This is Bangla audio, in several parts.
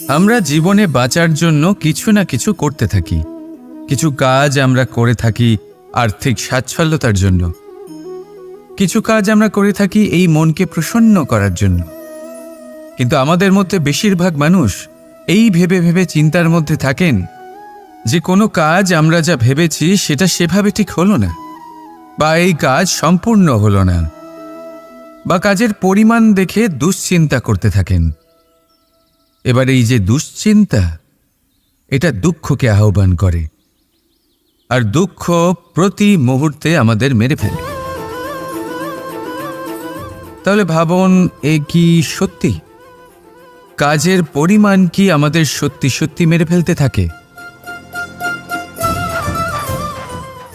আমরা জীবনে বাঁচার জন্য কিছু না কিছু করতে থাকি। কিছু কাজ আমরা করে থাকি আর্থিক স্বাচ্ছন্দ্যতার জন্য, কিছু কাজ আমরা করে থাকি এই মনকে প্রসন্ন করার জন্য। কিন্তু আমাদের মধ্যে বেশিরভাগ মানুষ এই ভেবে ভেবে চিন্তার মধ্যে থাকেন যে কোনো কাজ আমরা যা ভেবেছি সেটা সেভাবে ঠিক হলো না, বা এই কাজ সম্পূর্ণ হলো না, বা কাজের পরিমাণ দেখে দুশ্চিন্তা করতে থাকেন। এবার এই যে দুশ্চিন্তা, এটা দুঃখকে আহ্বান করে, আর দুঃখ প্রতি মুহূর্তে আমাদের মেরে ফেলে। তাহলে ভাবুন, এ কি সত্যি? কাজের পরিমাণ কি আমাদের সত্যি সত্যি মেরে ফেলতে থাকে?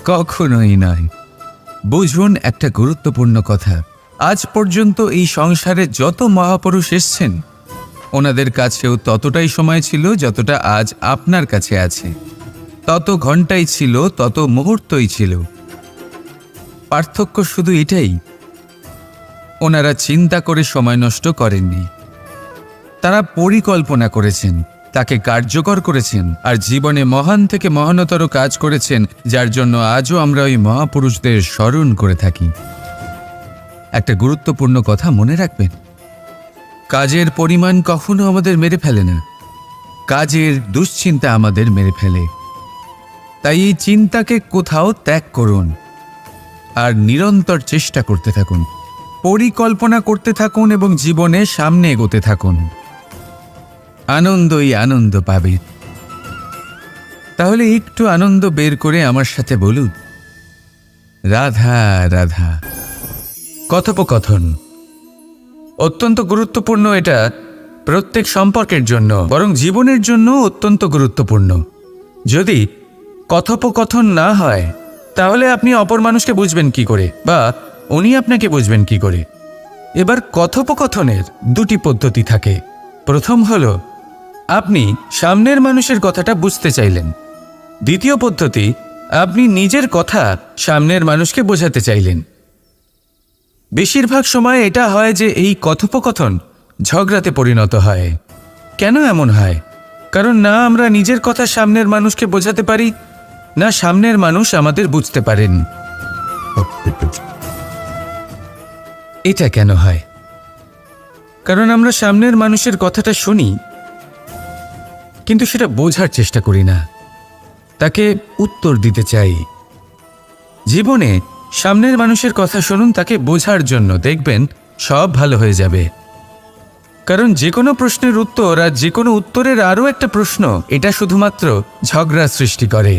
কখনোই নয়। বুঝুন একটা গুরুত্বপূর্ণ কথা। আজ পর্যন্ত এই সংসারে যত মহাপুরুষ এসছেন, ওনাদের কাছেও ততটাই সময় ছিল যতটা আজ আপনার কাছে আছে, তত ঘন্টাই ছিল, তত মুহূর্তই ছিল। পার্থক্য শুধু এটাই, ওনারা চিন্তা করে সময় নষ্ট করেননি, তারা পরিকল্পনা করেছেন, তাকে কার্যকর করেছেন, আর জীবনে মহান থেকে মহানতর কাজ করেছেন, যার জন্য আজও আমরা ওই মহাপুরুষদের স্মরণ করে থাকি। একটা গুরুত্বপূর্ণ কথা মনে রাখবেন, কাজের পরিমাণ কখনো আমাদের মেরে ফেলে না, কাজের দুশ্চিন্তা আমাদের মেরে ফেলে। তাই এই চিন্তাকে কোথাও ত্যাগ করুন আর নিরন্তর চেষ্টা করতে থাকুন, পরিকল্পনা করতে থাকুন এবং জীবনে সামনে এগোতে থাকুন। আনন্দই আনন্দ পাবে। তাহলে একটু আনন্দ বের করে আমার সাথে বলুন, রাধা রাধা। কথোপকথন অত্যন্ত গুরুত্বপূর্ণ। এটা প্রত্যেক সম্পর্কের জন্য, বরং জীবনের জন্য অত্যন্ত গুরুত্বপূর্ণ। যদি কথোপকথন না হয়, তাহলে আপনি অপর মানুষকে বুঝবেন কি করে, বা উনি আপনাকে বুঝবেন কি করে? এবার কথোপকথনের দুটি পদ্ধতি থাকে। প্রথম হলো, আপনি সামনের মানুষের কথাটা বুঝতে চাইলেন। দ্বিতীয় পদ্ধতি, আপনি নিজের কথা সামনের মানুষকে বোঝাতে চাইলেন। বেশিরভাগ সময় এটা হয় যে এই কথোপকথন ঝগড়াতে পরিণত হয়। কেন এমন হয়? কারণ না আমরা নিজের কথা সামনের মানুষকে বোঝাতে পারি, না সামনের মানুষ আমাদের বুঝতে পারেন। এটা কেন হয়? কারণ আমরা সামনের মানুষের কথাটা শুনি, কিন্তু সেটা বোঝার চেষ্টা করি না, তাকে উত্তর দিতে চাই। জীবনে সামনের মানুষের কথা শুনুন তাকে বোঝার জন্য, দেখবেন সব ভালো হয়ে যাবে। কারণ যে কোনো প্রশ্নের উত্তর আর যে কোনো উত্তরের আরও একটা প্রশ্ন, এটা শুধুমাত্র ঝগড়া সৃষ্টি করে।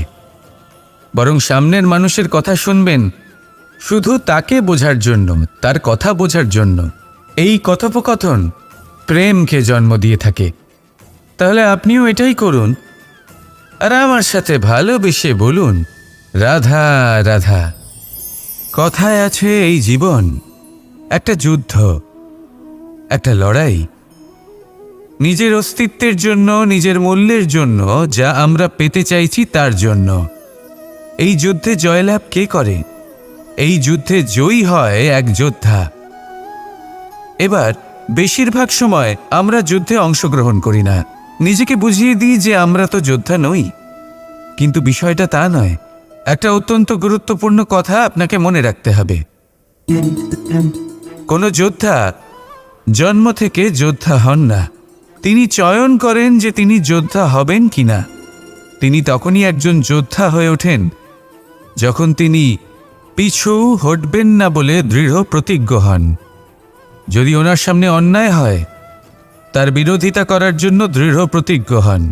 বরং সামনের মানুষের কথা শুনবেন শুধু তাকে বোঝার জন্য, তার কথা বোঝার জন্য। এই কথোপকথন প্রেমকে জন্ম দিয়ে থাকে। তাহলে আপনিও এটাই করুন, আর আমার সাথে ভালোবেসে বলুন, রাধা রাধা। কথায় আছে এই জীবন একটা যুদ্ধ, একটা লড়াই, নিজের অস্তিত্বের জন্য, নিজের মূল্যের জন্য, যা আমরা পেতে চাইছি তার জন্য। এই যুদ্ধে জয়লাভ কে করে? এই যুদ্ধে জয়ী হয় এক যোদ্ধা। এবার বেশিরভাগ সময় আমরা যুদ্ধে অংশগ্রহণ করি না, নিজেকে বুঝিয়ে দিই যে আমরা তো যোদ্ধা নই। কিন্তু বিষয়টা তা নয়। একটা অত্যন্ত গুরুত্বপূর্ণ কথা আপনাকে মনে রাখতে হবে। কোনো যোদ্ধা জন্ম থেকে যোদ্ধা হন না, তিনি চয়ন করেন যে তিনি যোদ্ধা হবেন কিনা। তিনি তখনই একজন যোদ্ধা হয়ে ওঠেন যখন তিনি পিছু হটবেন না বলে দৃঢ় প্রতিজ্ঞ হন। যদি ওনার সামনে অন্যায় হয়, তার বিরোধিতা করার জন্য দৃঢ় প্রতিজ্ঞ হন,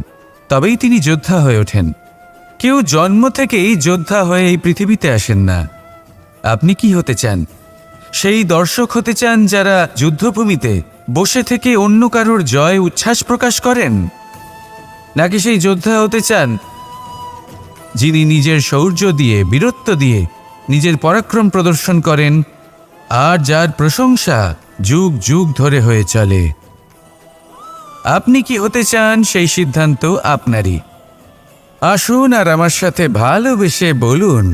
তবেই তিনি যোদ্ধা হয়ে ওঠেন। কেউ জন্ম থেকেই যোদ্ধা হয়ে এই পৃথিবীতে আসেন না। আপনি কি হতে চান? সেই দর্শক হতে চান যারা যুদ্ধভূমিতে বসে থেকে অন্য কারোর জয় উচ্ছ্বাস প্রকাশ করেন, নাকি সেই যোদ্ধা হতে চান যিনি নিজের শৌর্য দিয়ে, বীরত্ব দিয়ে নিজের পরাক্রম প্রদর্শন করেন, আর যার প্রশংসা যুগ যুগ ধরে হয়ে চলে? আপনি কি হতে চান সেই সিদ্ধান্ত আপনারই। আসুন আর আমার সাথে ভালোবেসে বলুন,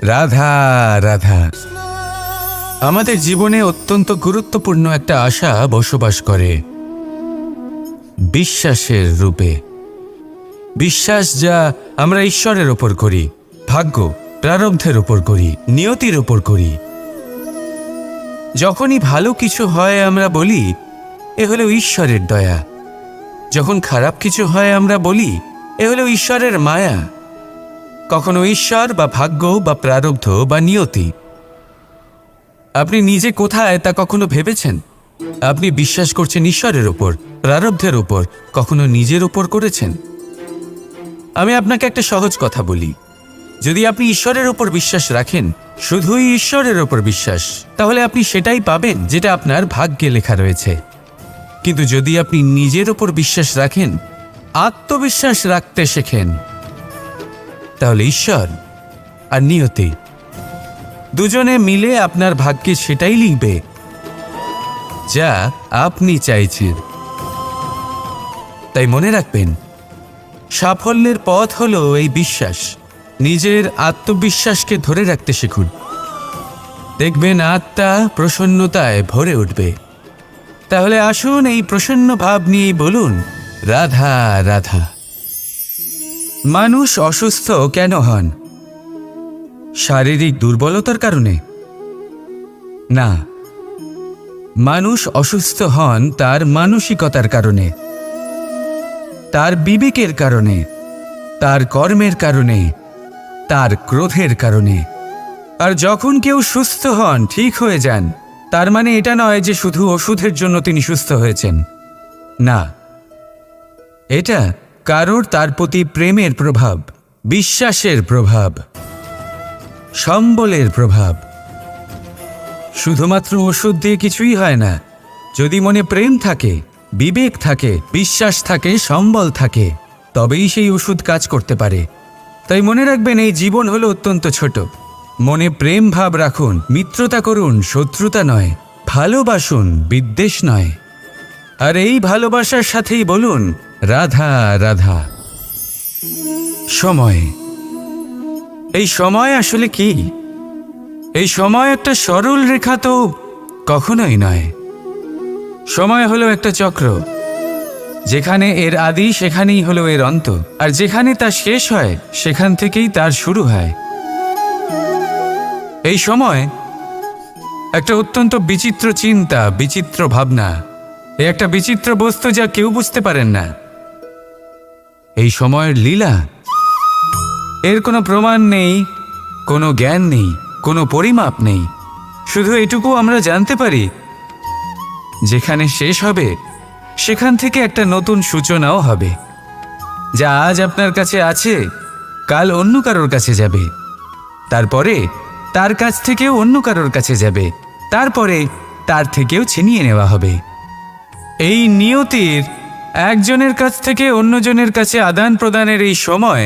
রাধা রাধা। আমাদের জীবনে অত্যন্ত গুরুত্বপূর্ণ একটা আশা বসবাস করে। বিশ্বাসের রূপে। বিশ্বাস যা আমরা ঈশ্বরের ওপর করি, ভাগ্য প্রারব্ধের ওপর করি, নিয়তির ওপর করি। যখনই ভালো কিছু হয় আমরা বলি এ হলো ঈশ্বরের দয়া, যখন খারাপ কিছু হয় আমরা বলি এ হলো ঈশ্বরের মায়া। কখনো ঈশ্বর বা ভাগ্য বা প্রারব্ধ বা নিয়তি। আপনি নিজে কোথায় তা কখনো ভেবেছেন? আপনি বিশ্বাস করছেন ঈশ্বরের ওপর, প্রারব্ধের ওপর, কখনো নিজের ওপর করেছেন? আমি আপনাকে একটা সহজ কথা বলি, যদি আপনি ঈশ্বরের ওপর বিশ্বাস রাখেন, শুধুই ঈশ্বরের ওপর বিশ্বাস, তাহলে আপনি সেটাই পাবেন যেটা আপনার ভাগ্যে লেখা রয়েছে। কিন্তু যদি আপনি নিজের ওপর বিশ্বাস রাখেন, আত্মবিশ্বাস রাখতে শেখেন, তাহলে ঈশ্বর আর নিয়তি দুজনে মিলে আপনার ভাগ্যে সেটাই লিখবে যা আপনি চাইছেন। তাই মনে রাখবেন, সাফল্যের পথ হলো এই বিশ্বাস। নিজের আত্মবিশ্বাসকে ধরে রাখতে শিখুন, দেখবেন আত্মা প্রসন্নতায় ভরে উঠবে। তাহলে আসুন এই প্রসন্ন ভাব নিয়ে বলুন, রাধা রাধা। মানুষ অসুস্থ কেন হন? শারীরিক দুর্বলতার কারণে? না, মানুষ অসুস্থ হন তার মানসিকতার কারণে, তার বিবেকের কারণে, তার কর্মের কারণে, তার ক্রোধের কারণে। আর যখন কেউ সুস্থ হন, ঠিক হয়ে যান, তার মানে এটা নয় যে শুধু ওষুধের জন্য তিনি সুস্থ হয়েছেন। না, এটা কারোর তার প্রতি প্রেমের প্রভাব, বিশ্বাসের প্রভাব, সম্বলের প্রভাব। শুধুমাত্র ওষুধ দিয়ে কিছুই হয় না। যদি মনে প্রেম থাকে, বিবেক থাকে, বিশ্বাস থাকে, সম্বল থাকে, তবেই সেই ওষুধ কাজ করতে পারে। তাই মনে রাখবেন, এই জীবন হলো অত্যন্ত ছোট। মনে প্রেম ভাব রাখুন, মিত্রতা করুন, শত্রুতা নয়। ভালোবাসুন, বিদ্বেষ নয়। আর এই ভালোবাসার সাথেই বলুন, রাধা রাধা। সময়, এই সময় আসলে কি? এই সময় একটা সরল রেখা তো কখনোই নয়। সময় হলো একটা চক্র, যেখানে এর আদি সেখানেই হলো এর অন্ত, আর যেখানে তা শেষ হয় সেখান থেকেই তার শুরু হয়। এই সময় একটা অত্যন্ত বিচিত্র চিন্তা, বিচিত্র ভাবনা, এই একটা বিচিত্র বস্তু যা কেউ বুঝতে পারেন না। এই সময়ের লীলা, এর কোনো প্রমাণ নেই, কোনো জ্ঞান নেই, কোনো পরিমাপ নেই। শুধু এটুকু আমরা জানতে পারি, যেখানে শেষ হবে সেখান থেকে একটা নতুন সূচনাও হবে। যা আজ আপনার কাছে আছে, কাল অন্য কারোর কাছে যাবে, তারপরে তার কাছ থেকেও অন্য কারোর কাছে যাবে, তারপরে তার থেকেও ছিনিয়ে নেওয়া হবে। এই নিয়তির একজনের কাছ থেকে অন্যজনের কাছে আদান প্রদানের এই সময়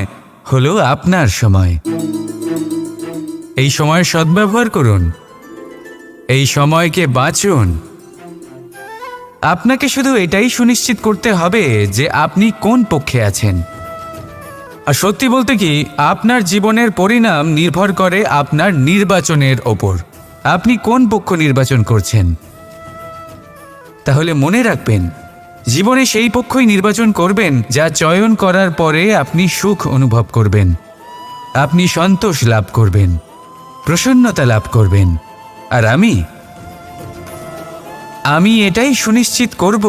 হলো আপনার সময়। এই সময়ের সদ্ব্যবহার করুন, এই সময়কে বাঁচুন। আপনাকে শুধু এটাই সুনিশ্চিত করতে হবে যে আপনি কোন পক্ষে আছেন। আর সত্যি বলতে কি, আপনার জীবনের পরিণাম নির্ভর করে আপনার নির্বাচনের ওপর। আপনি কোন পক্ষ নির্বাচন করছেন। তাহলে মনে রাখবেন, জীবনে সেই পক্ষই নির্বাচন করবেন যা চয়ন করার পরে আপনি সুখ অনুভব করবেন, আপনি সন্তোষ লাভ করবেন, প্রসন্নতা লাভ করবেন। আর আমি এটাই সুনিশ্চিত করব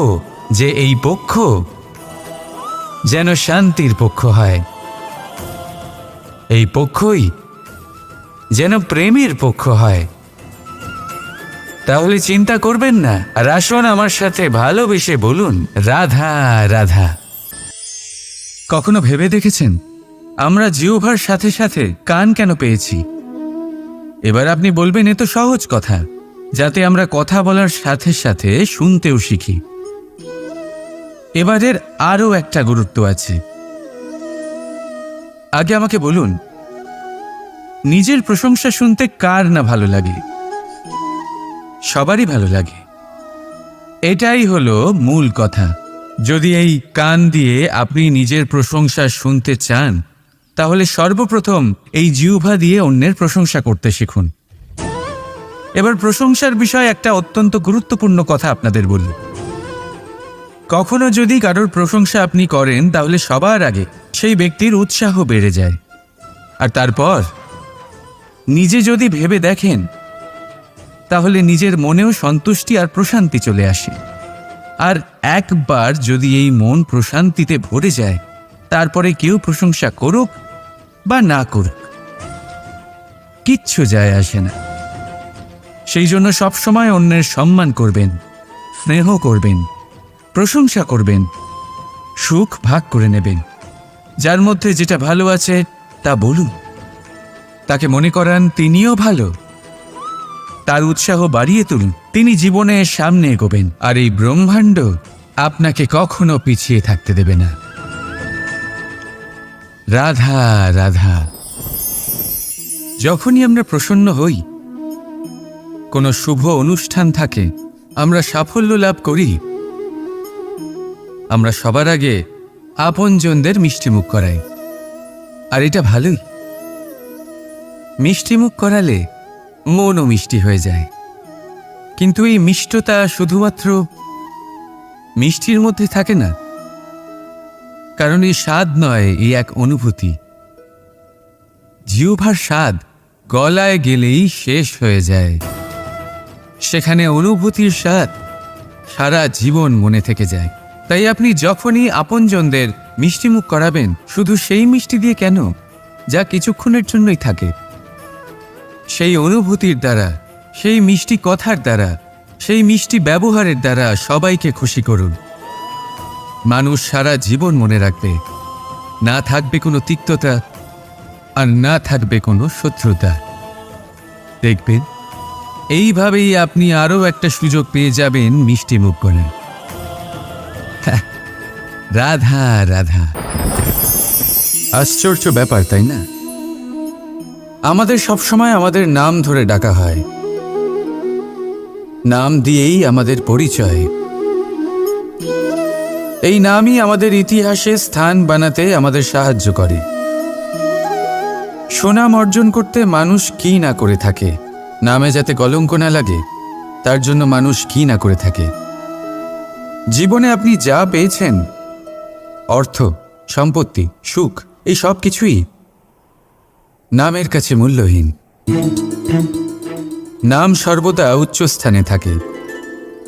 যে এই পক্ষ যেন শান্তির পক্ষ হয়, এই পক্ষই যেন প্রেমের পক্ষ হয়। তাহলে চিন্তা করবেন না, আর আসুন আমার সাথে ভালোবেসে বলুন, রাধা রাধা। কখনো ভেবে দেখেছেন আমরা জিহ্বার সাথে সাথে কান কেন পেয়েছি? এবার আপনি বলবেন, এ তো সহজ কথা, যাতে আমরা কথা বলার সাথে সাথে শুনতেও শিখি। এবারের আরও একটা গুরুত্ব আছে। আগে আমাকে বলুন, নিজের প্রশংসা শুনতে কার না ভালো লাগে? সবারই ভালো লাগে। এটাই হলো মূল কথা। যদি এই কান দিয়ে আপনি নিজের প্রশংসা শুনতে চান, তাহলে সর্বপ্রথম এই জিহ্বা দিয়ে অন্যের প্রশংসা করতে শিখুন। এবার প্রশংসার বিষয়ে একটা অত্যন্ত গুরুত্বপূর্ণ কথা আপনাদের বলি। কখনো যদি কারোর প্রশংসা আপনি করেন তাহলে সবার আগে সেই ব্যক্তির উৎসাহ বেড়ে যায়, আর তারপর নিজে যদি ভেবে দেখেন তাহলে নিজের মনেও সন্তুষ্টি আর প্রশান্তি চলে আসে। আর একবার যদি এই মন প্রশান্তিতে ভরে যায়, তারপরে কেউ প্রশংসা করুক বা না করুক, কিচ্ছু যায় আসে না। সেই জন্য সবসময় অন্যের সম্মান করবেন, স্নেহ করবেন, প্রশংসা করবেন, সুখ ভাগ করে নেবেন। যার মধ্যে যেটা ভালো আছে তা বলুন, তাকে মনে করান তিনিও ভালো, তার উৎসাহ বাড়িয়ে তুলুন। তিনি জীবনে সামনে এগোবেন, আর এই ব্রহ্মাণ্ড আপনাকে কখনো পিছিয়ে থাকতে দেবে না। রাধা রাধা। যখনই আমরা প্রসন্ন হই, কোনো শুভ অনুষ্ঠান থাকে, আমরা সাফল্য লাভ করি, আমরা সবার আগে আপনজনদের মিষ্টিমুখ করাই। আর এটা ভালোই, মিষ্টিমুখ করালে মনও মিষ্টি হয়ে যায়। কিন্তু এই মিষ্টতা শুধুমাত্র মিষ্টির মধ্যে থাকে না, কারণ এই স্বাদ নয়, এই এক অনুভূতি। জিহ্বার স্বাদ গলায় গেলেই শেষ হয়ে যায়, সেখানে অনুভূতির স্বাদ সারা জীবন মনে থেকে যায়। তাই আপনি যখনই আপনজনদের মিষ্টিমুখ করাবেন, শুধু সেই মিষ্টি দিয়ে কেন, যা কিছুক্ষণের জন্যই থাকে, সেই অনুভূতির দ্বারা, সেই মিষ্টি কথার দ্বারা, সেই মিষ্টি ব্যবহারের দ্বারা সবাইকে খুশি করুন। মানুষ সারা জীবন মনে রাখবে, না থাকবে কোনো তিক্ততা আর না থাকবে কোনো শত্রুতা। দেখবেন এইভাবেই আপনি আরও একটা সুযোগ পেয়ে যাবেন মিষ্টি মুখ করে। রাধা রাধা। আশ্চর্য ব্যাপার, তাই না? আমাদের সবসময় আমাদের নাম ধরে ডাকা হয়, নাম দিয়েই আমাদের পরিচয়। এই নামই আমাদের ইতিহাসে স্থান বানাতে আমাদের সাহায্য করে। সুনাম অর্জন করতে মানুষ কি না করে থাকে, নামে যাতে কলঙ্ক না লাগে তার জন্য মানুষ কি না করে থাকে। জীবনে আপনি যা পেয়েছেন, অর্থ, সম্পত্তি, সুখ, এই সব কিছুই নামের কাছে মূল্যহীন। নাম সর্বদা উচ্চস্থানে থাকে।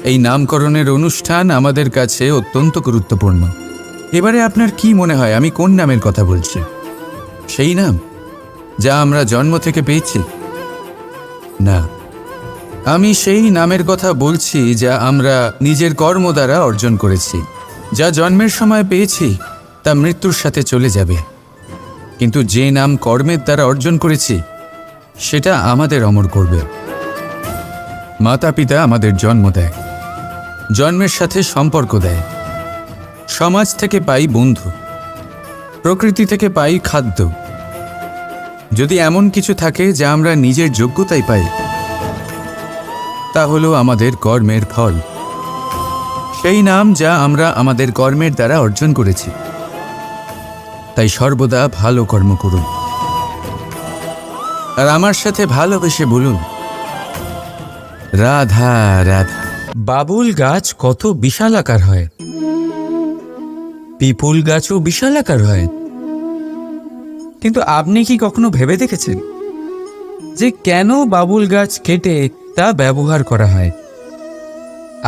এই নামকরণের অনুষ্ঠান আমাদের কাছে অত্যন্ত গুরুত্বপূর্ণ। এবারে আপনার কি মনে হয় আমি কোন নামের কথা বলছি? সেই নাম যা আমরা জন্ম থেকে পেয়েছি? না, আমি সেই নামের কথা বলছি যা আমরা নিজের কর্ম দ্বারা অর্জন করেছি। যা জন্মের সময় পেয়েছি তা মৃত্যুর সাথে চলে যাবে, কিন্তু যে নাম কর্মের দ্বারা অর্জন করেছি সেটা আমাদের অমর করবে। মাতা পিতা আমাদের জন্ম দেয়, জন্মের সাথে সম্পর্ক দেয়, সমাজ থেকে পাই বন্ধু, প্রকৃতি থেকে পাই খাদ্য। যদি এমন কিছু থাকে যা আমরা নিজের যোগ্যতায় পাই, তা হলো আমাদের কর্মের ফল, সেই নাম যা আমরা আমাদের কর্মের দ্বারা অর্জন করেছি। তাই সর্বদা ভালো কর্ম করুন, আর আমার সাথে ভালোবেসে বলুন রাধা রাধা। বাবুল গাছ কত বিশালাকার হয়, পিপুল গাছও বিশালাকার হয়। কিন্তু আপনি কি কখনো ভেবে দেখেছেন যে কেন বাবুল গাছ কেটে তা ব্যবহার করা হয়,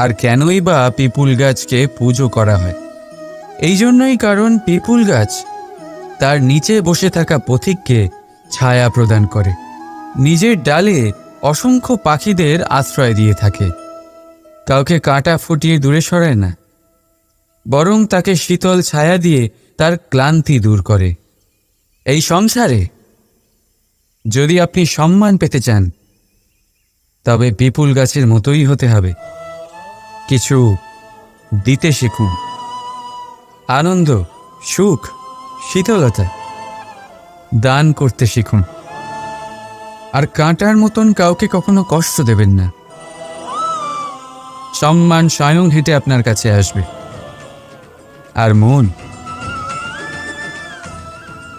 আর কেনই বা পিপুল গাছকে পুজো করা হয়? এই জন্যই, কারণ পিপুল গাছ তার নিচে বসে থাকা পথিককে ছায়া প্রদান করে, নিজের ডালে অসংখ্য পাখিদের আশ্রয় দিয়ে থাকে, কাউকে কাঁটা ফুটিয়ে দূরে সরায় না, বরং তাকে শীতল ছায়া দিয়ে তার ক্লান্তি দূর করে। এই সংসারে যদি আপনি সম্মান পেতে চান, তবে পিপুল গাছের মতোই হতে হবে। কিছু দিতে শিখুন, আনন্দ, সুখ, শীতলতা দান করতে শিখুন, আর কাঁটার মতন কাউকে কখনো কষ্ট দেবেন না। সম্মান স্বয়ং হেঁটে আপনার কাছে আসবে। আর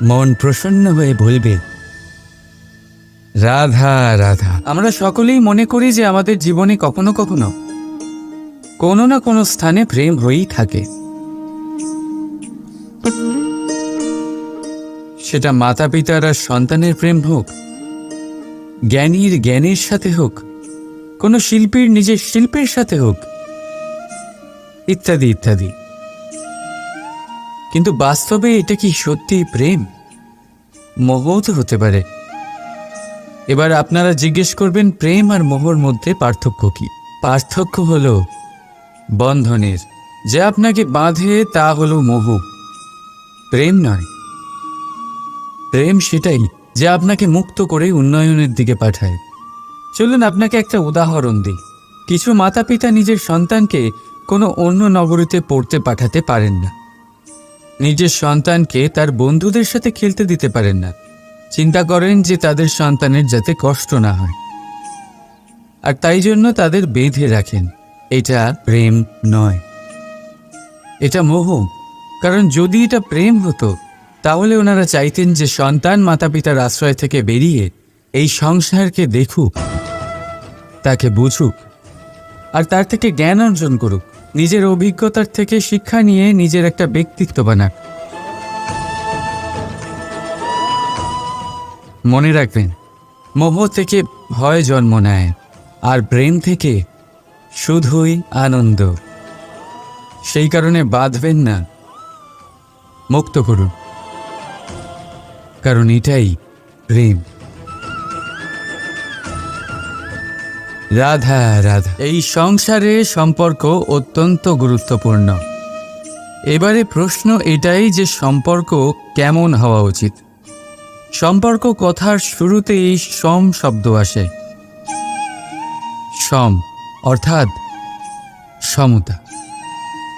মন প্রসন্ন হয়ে বলবে রাধা রাধা। আমরা সকলেই মনে করি যে আমাদের জীবনে কখনো কখনো কোনো না কোনো স্থানে প্রেম হয়েই থাকে। সেটা মাতা পিতার আর সন্তানের প্রেম হোক, জ্ঞানীর জ্ঞানের সাথে হোক, কোনো শিল্পীর নিজের শিল্পের সাথে হোক, ইত্যাদি ইত্যাদি। কিন্তু বাস্তবে এটা কি সত্যি প্রেম? মোহও তো হতে পারে। এবার আপনারা জিজ্ঞেস করবেন, প্রেম আর মোহর মধ্যে পার্থক্য কি? পার্থক্য হলো বন্ধনের। যে আপনাকে বাঁধে তা হলো মোহ, প্রেম নয়। প্রেম সেটাই যে আপনাকে মুক্ত করে উন্নয়নের দিকে পাঠায়। চলুন আপনাকে একটা উদাহরণ দিই। কিছু মাতা পিতা নিজের সন্তানকে কোনো অন্য নগরীতে পড়তে পাঠাতে পারেন না। নিজের সন্তানকে তার বন্ধুদের সাথে খেলতে দিতে পারেন না। চিন্তা করেন যে তাদের সন্তানের যাতে কষ্ট না হয়, আর তাই জন্য তাদের বেঁধে রাখেন। এটা প্রেম নয়, এটা মোহ। কারণ যদি এটা প্রেম হতো তাহলে ওনারা চাইতেন যে সন্তান মাতা পিতার আশ্রয় থেকে বেরিয়ে এই সংসারকে দেখুক, তাকে বুঝুক, আর তার থেকে জ্ঞান অর্জন করুক, নিজের অভিজ্ঞতার থেকে শিক্ষা নিয়ে নিজের একটা ব্যক্তিত্ব বানাক। মনে রাখবেন, মোহ থেকে ভয় জন্ম নেয়, আর প্রেম থেকে শুধুই আনন্দ। সেই কারণে বাঁধবেন না, মুক্ত করুন, কারণ এটাই প্রেম। রাধা রাধা। এই সংসারে সম্পর্ক অত্যন্ত গুরুত্বপূর্ণ। এবারে প্রশ্ন এটাই যে সম্পর্ক কেমন হওয়া উচিত। সম্পর্ক কথার শুরুতেই সম শব্দ আসে। সম অর্থাৎ সমতা।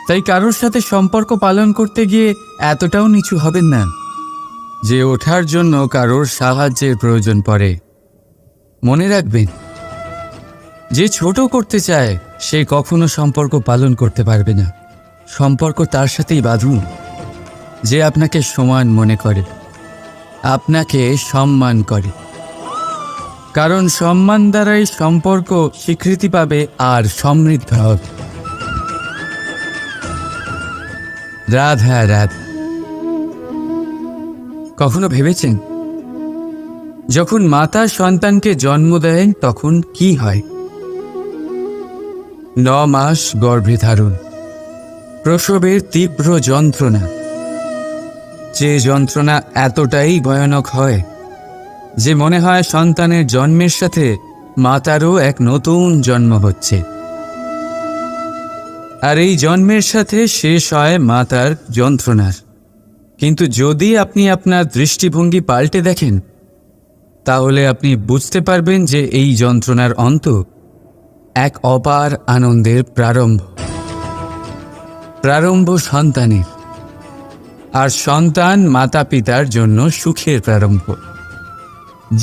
তাই কারোর সাথে সম্পর্ক পালন করতে গিয়ে এতটাও নিচু হবেন না যে ওঠার জন্য কারোর সাহায্যের প্রয়োজন পড়ে। মনে রাখবেন, যে ছোট করতে চায় সে কখনো সম্পর্ক পালন করতে পারবে না। সম্পর্ক তার সাথেই বাঁধুন যে আপনাকে সমান মনে করে, আপনাকে সম্মান করে। কারণ সম্মান দ্বারাই সম্পর্ক স্বীকৃতি পাবে আর সমৃদ্ধ হবে। রাধা রাধা। কখনো ভেবেছেন যখন মাতা সন্তানকে জন্ম দেয় তখন কি হয়? 9 মাস গর্ভে ধারণ, প্রসবের তীব্র যন্ত্রণা। যে যন্ত্রণা এতটাই ভয়ানক হয় যে মনে হয় সন্তানের জন্মের সাথে মাতারও এক নতুন জন্ম হচ্ছে। আর এই জন্মের সাথে শেষ হয় মাতার যন্ত্রণার। কিন্তু যদি আপনি আপনার দৃষ্টিভঙ্গি পাল্টে দেখেন তাহলে আপনি বুঝতে পারবেন যে এই যন্ত্রণার অন্ত এক অপার আনন্দের প্রারম্ভ। প্রারম্ভ সন্তানের, আর সন্তান মাতা পিতার জন্য সুখের প্রারম্ভ।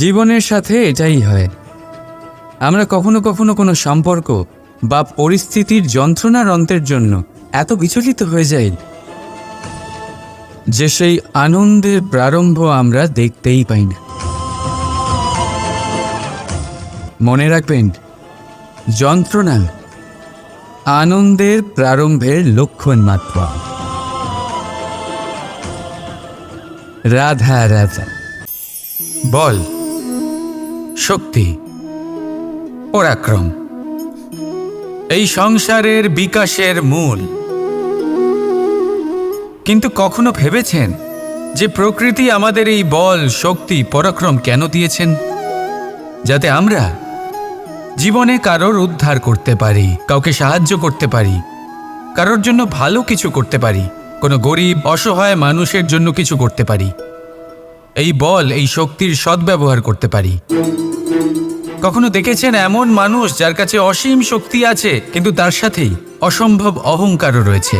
জীবনের সাথে এটাই হয়। আমরা কখনো কখনো কোনো সম্পর্ক বা পরিস্থিতির যন্ত্রণার অন্তের জন্য এত বিচলিত হয়ে যাই যে সেই আনন্দের প্রারম্ভ আমরা দেখতেই পাই না। মনে রাখবেন, যন্ত্রণা আনন্দের প্রারম্ভের লক্ষণ মাত্র। রাধা রাধা। বল, শক্তি, পরাক্রম এই সংসারের বিকাশের মূল। কিন্তু কখনো ভেবেছেন যে প্রকৃতি আমাদের এই বল, শক্তি, পরাক্রম কেন দিয়েছেন? যাতে আমরা জীবনে কারোর উদ্ধার করতে পারি, কাউকে সাহায্য করতে পারি, কারোর জন্য ভালো কিছু করতে পারি, কোনো গরিব অসহায় মানুষের জন্য কিছু করতে পারি। এই বল, এই শক্তির সদ্ব্যবহার করতে পারি। কখনো দেখেছেন এমন মানুষ যার কাছে অসীম শক্তি আছে কিন্তু তার সাথেই অসম্ভব অহংকারও রয়েছে?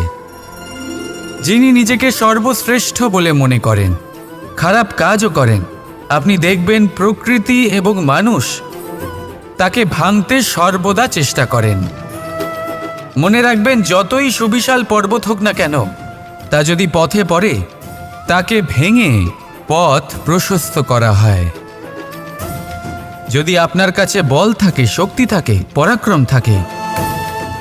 যিনি নিজেকে সর্বশ্রেষ্ঠ বলে মনে করেন, খারাপ কাজও করেন। আপনি দেখবেন প্রকৃতি এবং মানুষ তাকে ভাঙতে সর্বদা চেষ্টা করেন। মনে রাখবেন, যতই সুবিশাল পর্বত হোক না কেন, তা যদি পথে পড়ে তাকে ভেঙে পথ প্রশস্ত করা হয়। যদি আপনার কাছে বল থাকে, শক্তি থাকে, পরাক্রম থাকে,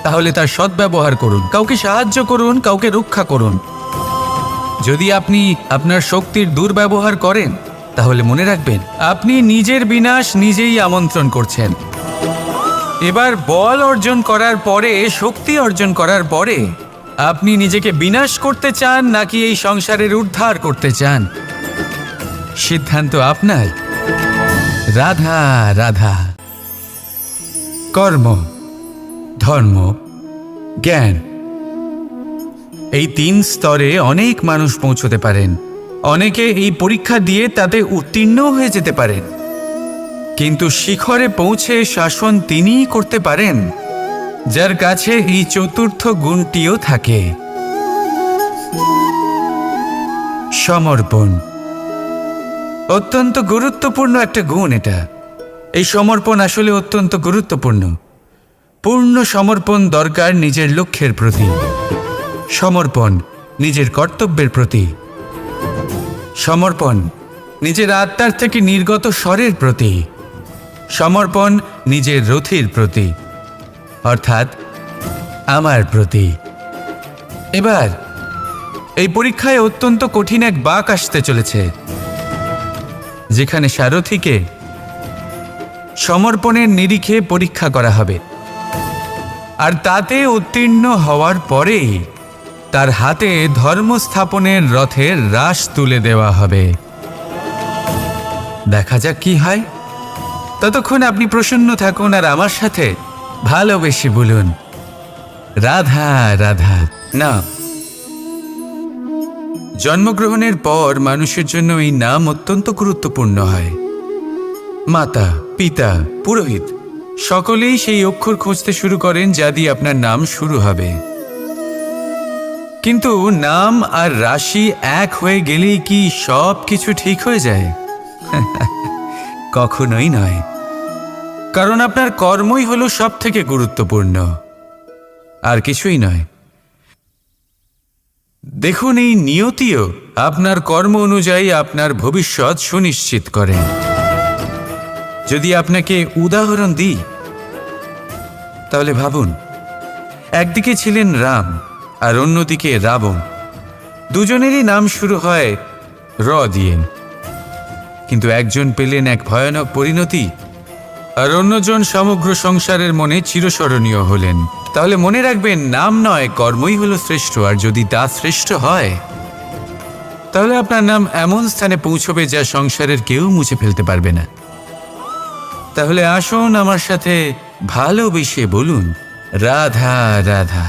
তাহলে তার সদ্ব্যবহার করুন, কাউকে সাহায্য করুন, কাউকে রক্ষা করুন। যদি আপনি আপনার শক্তির দুর্ব্যবহার করেন, তাহলে মনে রাখবেন আপনি নিজের বিনাশ নিজেই আমন্ত্রণ করছেন। এবার বল অর্জন করার পরে, শক্তি অর্জন করার পরে আপনি নিজেকে বিনাশ করতে চান নাকি এই সংসারের উদ্ধার করতে চান, সিদ্ধান্ত আপনার। রাধা রাধা। কর্ম, ধর্ম, জ্ঞান, এই 3 স্তরে অনেক মানুষ পৌঁছতে পারেন। অনেকে এই পরীক্ষা দিয়ে তাতে উত্তীর্ণ হয়ে যেতে পারেন, কিন্তু শিখরে পৌঁছে শাসন তিনিই করতে পারেন যার কাছে এই চতুর্থ গুণটিও থাকে। সমর্পণ অত্যন্ত গুরুত্বপূর্ণ একটা গুণ। এই সমর্পণ আসলে অত্যন্ত গুরুত্বপূর্ণ। পূর্ণ সমর্পণ দরকার নিজের লক্ষ্যের প্রতি, সমর্পণ নিজের কর্তব্যের প্রতি, সমর্পণ নিজের আত্মার থেকে নির্গত স্বরের প্রতি, সমর্পণ নিজের রথির প্রতি, অর্থাৎ আমার প্রতি। এবার এই পরীক্ষায় অত্যন্ত কঠিন এক বাঁক আসতে চলেছে, যেখানে সারথীকে সমর্পণের নিরিখে পরীক্ষা করা হবে, আর তাতে উত্তীর্ণ হওয়ার পরেই তার হাতে ধর্মস্থাপনের রথের রাশ তুলে দেওয়া হবে। দেখা যাক কি হয়। ততক্ষণ আপনি প্রসন্ন থাকুন আর আমার সাথে ভালোবেসে বলুন রাধা রাধা। নাম। জন্মগ্রহণের পর মানুষের জন্য এই নাম অত্যন্ত গুরুত্বপূর্ণ হয়। মাতা, পিতা, পুরোহিত সকলেই সেই অক্ষর খুঁজতে শুরু করেন যা দিয়ে আপনার নাম শুরু হবে। কিন্তু নাম আর রাশি এক হয়ে গেলেই কি সব কিছু ঠিক হয়ে যায়? কখনোই নয়, কারণ আপনার কর্মই হলো সব থেকে গুরুত্বপূর্ণ, আর কিছুই নয়। দেখুন, এই নিয়তিও আপনার কর্ম অনুযায়ী আপনার ভবিষ্যৎ সুনিশ্চিত করে। যদি আপনাকে উদাহরণ দিই, তাহলে ভাবুন, একদিকে ছিলেন রাম আর অন্যদিকে রাবণ। দুজনেরই নাম শুরু হয় র দিয়ে, কিন্তু একজন পেলেন এক ভয়ানক পরিণতি আর অন্যজন সমগ্র সংসারের মনে চিরস্মরণীয় হলেন। তাহলে মনে রাখবেন, নাম নয়, কর্মই হলো শ্রেষ্ঠ। আর যদি তা শ্রেষ্ঠ হয়, তাহলে আপনার নাম এমন স্থানে পৌঁছবে যা সংসারের কেউ মুছে ফেলতে পারবে না। তাহলে আসুন আমার সাথে ভালোবেসে বলুন রাধা রাধা।